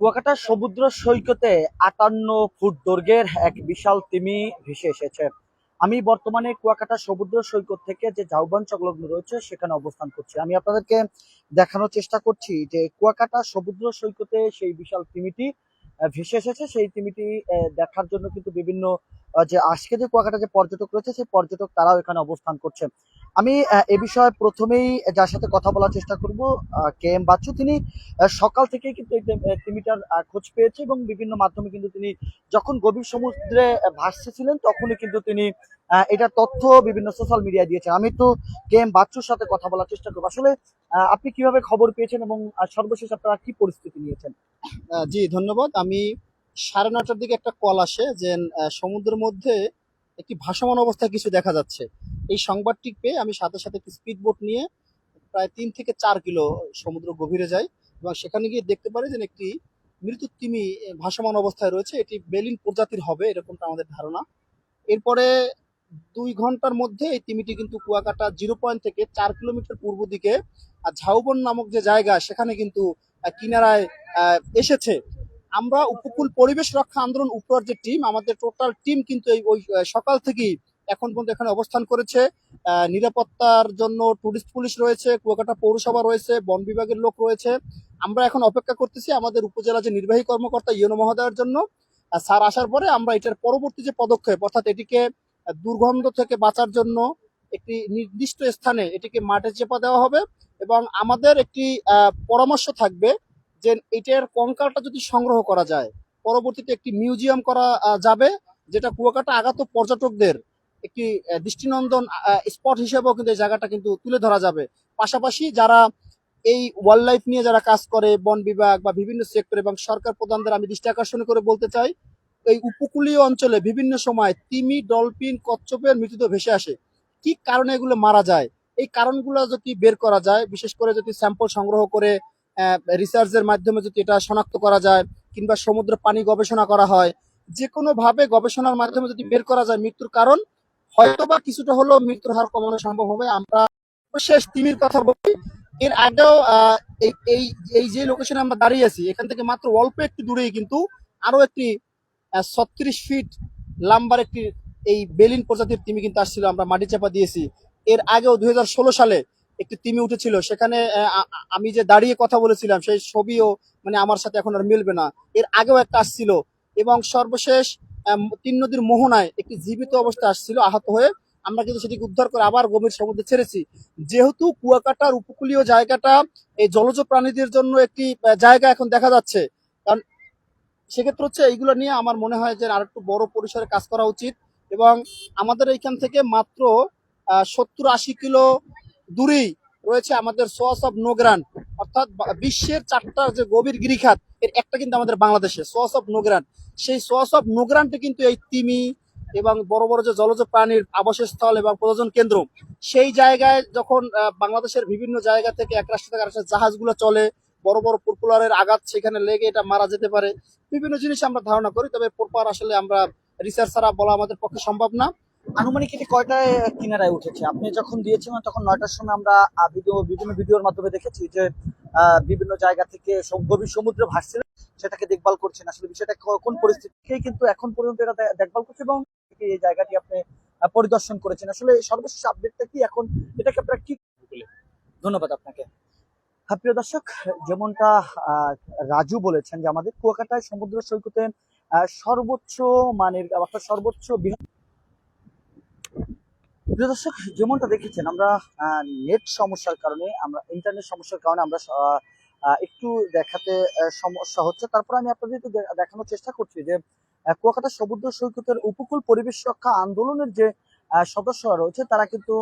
কুয়াকাটা সমুদ্র সৈকতে 58 ফুট দৈর্ঘ্যের এক বিশাল তিমি ভেসে এসেছে। আমি বর্তমানে কুয়াকাটা সমুদ্র সৈকত থেকে যে ঝাউবন সংলগ্ন রয়েছে সেখানে অবস্থান করছি। আমি আপনাদেরকে দেখানোর চেষ্টা করছি যে কুয়াকাটা সমুদ্র সৈকতে সেই বিশাল তিমিটি ভেসে এসেছে। সেই তিমিটি দেখার জন্য কিন্তু বিভিন্ন যে আজকে যে কুয়াকাটা যে পর্যটক রয়েছে সেই পর্যটক তারাও এখানে অবস্থান করছে। আমি এ বিষয়ে প্রথমেই যার সাথে কথা বলার চেষ্টা করব, কে এম বাচ্চু। তিনি সকাল থেকেই কিন্তু এই তিমিটার খোঁজ পেয়েছে এবং বিভিন্ন মাধ্যমে কিন্তু তিনি যখন গভীর সমুদ্রে ভাসছিলেন তখনই কিন্তু তিনি এটার তথ্য বিভিন্ন সোশ্যাল মিডিয়ায় দিয়েছেন। আমি একটু কে এম বাচ্চুর সাথে কথা বলার চেষ্টা করবো। আসলে আপনি কিভাবে খবর পেয়েছেন এবং সর্বশেষ আপনারা কি পরিস্থিতি নিয়েছেন? জি, ধন্যবাদ। আমি 9:30টার দিকে একটা কল আসে যে সমুদ্রের মধ্যে একটি ভাসমান অবস্থায় কিছু দেখা যাচ্ছে। এই সংবাদটি পেয়ে আমি সাথে সাথে একটি স্পিড বোট নিয়ে প্রায় 3 থেকে 4 কিলো সমুদ্র গভীরে যাই এবং সেখানে গিয়ে দেখতে পারি যে একটি মৃত তিমি ভাসমান অবস্থায় রয়েছে। এটি বেলিন প্রজাতির হবে এরকমটা আমাদের ধারণা। এরপরে 2 ঘন্টার মধ্যে এই তিমিটি কিন্তু কুয়াকাটা 0 পয়েন্ট থেকে 4 কিলোমিটার পূর্ব দিকে ঝাউবন নামক যে জায়গা সেখানে কিন্তু কিনারায় এসেছে। আমরা উপকূল পরিবেশ রক্ষা আন্দোলন উপর যে টিম, আমাদের টোটাল টিম কিন্তু এই ওই সকাল থেকেই এখন পর্যন্ত এখানে অবস্থান করেছে। নিরাপত্তার জন্য টুরিস্ট পুলিশ রয়েছে, কুয়াকাটা পৌরসভা রয়েছে, বন বিভাগের লোক রয়েছে। আমরা এখন অপেক্ষা করতেছি আমাদের উপজেলা যে নির্বাহী কর্মকর্তা ইউনো মহোদয়ের জন্য। স্যার আসার পরে আমরা এটার পরবর্তী যে পদক্ষেপ, অর্থাৎ এটিকে দুর্গন্ধ থেকে বাঁচার জন্য একটি নির্দিষ্ট স্থানে এটিকে মাঠে চেপা দেওয়া হবে এবং আমাদের একটি পরামর্শ থাকবে যে এটার কঙ্কালটা যদি সংগ্রহ করা যায় পরবর্তীতে একটি মিউজিয়াম করা যাবে, যেটা কুয়াকাটা আগত পর্যটকদের একটি দৃষ্টিনন্দন স্পট হিসেবেও কিন্তু এই জায়গাটা কিন্তু তুলে ধরা যাবে। পাশাপাশি যারা এই ওয়াইল্ড লাইফ নিয়ে যারা কাজ করে, বন বিভাগ বা বিভিন্ন সেক্টর এবং সরকার প্রধানদের আমি দৃষ্টি আকর্ষণ করে বলতে চাই, এই উপকূলীয় অঞ্চলে বিভিন্ন সময় তিমি, ডলফিন, কচ্ছপের মৃতদেহ ভেসে আসে। কি কারণে এগুলো মারা যায়, এই কারণগুলো যদি বের করা যায়, বিশেষ করে যদি স্যাম্পল সংগ্রহ করে রিসার্চের মাধ্যমে যদি এটা শনাক্ত করা যায় কিংবা সমুদ্র পানি গবেষণা করা হয়, যে কোনো ভাবে গবেষণার মাধ্যমে যদি বের করা যায় মৃত্যুর কারণ, হয়তোবা কিছুটা হলেও মৃত্যুর হার কমানো সম্ভব হবে। আমরা শেষ তিমির কথা বলি, এর আগেও এই এই এই যে লোকেশনে আমরা দাঁড়িয়ে আছি এখান থেকে মাত্র অল্প একটু দূরেই কিন্তু আরো একটি 36 ফিট লাম্বার একটি এই বেলিন প্রজাতির তিমি কিন্তু আসছিল, আমরা মাটি চাপা দিয়েছি। এর আগেও 2016 সালে একটি তিমি উঠেছিল, সেখানে আমি যে দাঁড়িয়ে কথা বলেছিলাম সেই ছবিও মানে আমার সাথে এখন আর মিলবে না। এর আগেও একটা আসছিল এবং সর্বশেষ 3 নদীর মোহনায় একটি জীবিত অবস্থায় আসছিল আহত হয়ে। আমরা কিন্তু সেটিকে উদ্ধার করে আবার গভীর সমুদ্রে ছেড়েছি। যেহেতু কুয়াকাটার উপকূলীয় জায়গাটা এই জলজ প্রাণীদের জন্য একটি জায়গা এখন দেখা যাচ্ছে, কারণ সেক্ষেত্রে হচ্ছে এইগুলো নিয়ে আমার মনে হয় যে আর একটু বড় পরিসরে কাজ করা উচিত এবং আমাদের এইখান থেকে মাত্র 70-80 কিলো দূরেই রয়েছে আমাদের সোয়াস অফ নোগ্রান, অর্থাৎ বিশ্বের 4টা যে গভীর গিরিখাত এর একটা কিন্তু আমাদের বাংলাদেশে সোয়াস অফ নোগ্রান। সেই সোয়াস অফ নোগ্রানটি কিন্তু এই তিমি এবং বড় বড় যে জলজ প্রাণীর আবাসস্থল এবং প্রজনন কেন্দ্র, সেই জায়গায় যখন বাংলাদেশের বিভিন্ন জায়গা থেকে এক রাষ্ট্র থেকে আরেক জাহাজগুলো চলে, বড় বড় পপুলারের আঘাত সেখানে লেগে এটা মারা যেতে পারে। বিভিন্ন জিনিস আমরা ধারণা করি, তবে প্রপার আসলে আমরা রিসার্চ ছাড়া বলা আমাদের পক্ষে সম্ভব না। আনুমানিক এটি কয়টায় কিনারায় উঠেছে? আপনি যখন দিয়েছিলেন তখন 9টার সময় আমরা বিভিন্ন ভিডিওর মাধ্যমে দেখেছি যে বিভিন্ন জায়গা থেকে গভীর সমুদ্রে ভাসছিলেন, সেটাকে দেখভাল করছেন। আসলে বিষয়টা কোন পরিস্থিতি কিন্তু এখন পর্যন্ত এটা দেখভাল করছে এবং এই জায়গাটি আপনি পরিদর্শন করেছেন। আসলে সর্বশেষ আপডেটটা কি এখন, এটাকে আপনারা কি? ধন্যবাদ আপনাকে। হ্যাঁ, প্রিয় দর্শক, যেমনটা আহ, রাজু বলেছেন যে আমাদের কুয়াকাটায় সমুদ্র সৈকতে সর্বোচ্চ মানের অর্থাৎ সর্বোচ্চ প্রিয় দর্শক, যেমনটা দেখেছেন আমরা নেট সমস্যার কারণে, আমরা ইন্টারনেট সমস্যার কারণে আমরা একটু দেখাতে সমস্যা হচ্ছে। তারপর আমি আপনাদের একটু দেখানোর চেষ্টা করছি যে কুয়াকাটা সমুদ্র সৈকতের উপকূল পরিবেশ রক্ষা আন্দোলনের যে সদস্যরা রয়েছে তারা কিন্তু